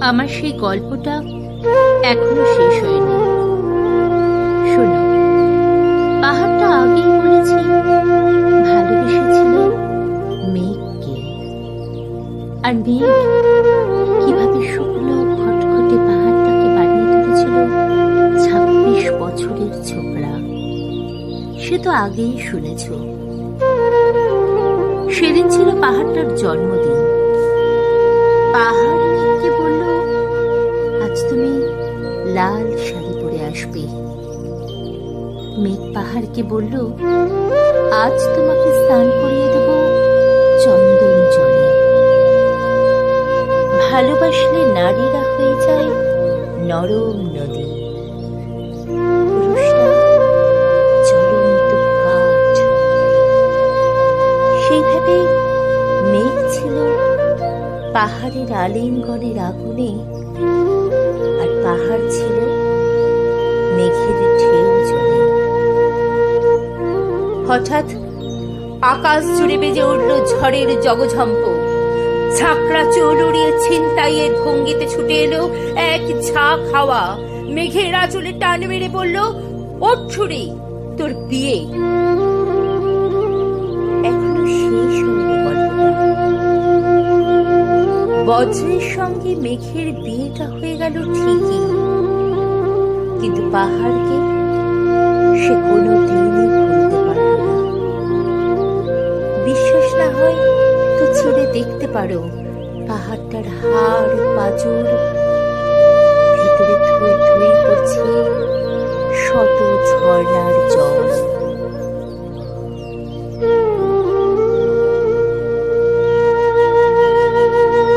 আমার সেই গল্পটা এখনো শেষ হয়নি। শোনো, পাহাড়টা আগেই বলেছি ভালোবেসেছিল মেঘকে, আর মেঘ কিভাবে শুকনো খটখটে পাহাড়টাকে বানিয়ে তুলেছিল ২৬ বছরের ছোকরা, সে তো আগেই শুনেছ। সেদিন ছিল পাহাড়টার জন্মদিন। পাহাড় মেঘকে বলল, আজ তুমি লাল শাড়ি পরে আসবে। মেঘ পাহাড়কে বলল, আজ তোমাকে স্নান করিয়ে দেব চন্দন জলে। ভালোবাসলে নারীরা হয়ে যায় নরম নদী, পুরুষরা জ্বলন্ত কাঠ। সেইভাবে মেঘ ছিল পাহাড়ের আলিঙ্গনের আগুনে, আর পাহাড় ছিল মেঘের ঢেউ জলে। হঠাৎ আকাশ জুড়ে বেজে উঠল ঝড়ের জগঝম্প। ঝাঁকড়া চুল উড়িয়ে ছিনতাইয়ের ভঙ্গিতে ছুটে এলো এক ঝাঁক হাওয়া। মেঘের আঁচলে টান মেরে বলল, ওঠ ছুরি, তোর বিয়ে। এখনো শেষ হয়নি গল্পটা। বজ্রের সঙ্গে মেঘের বিয়েটা হয়ে গেল ঠিকই, কিন্তু পাহাড়কে সে কোনোদিনই ভুলতে পারল না। বিশ্বাস না হয় তো ছুঁড়ে দেখতে পারো পাহাড়টার হাড় পাঁজর, ভিতরে থই থই করছে শত ঝর্ণার জল।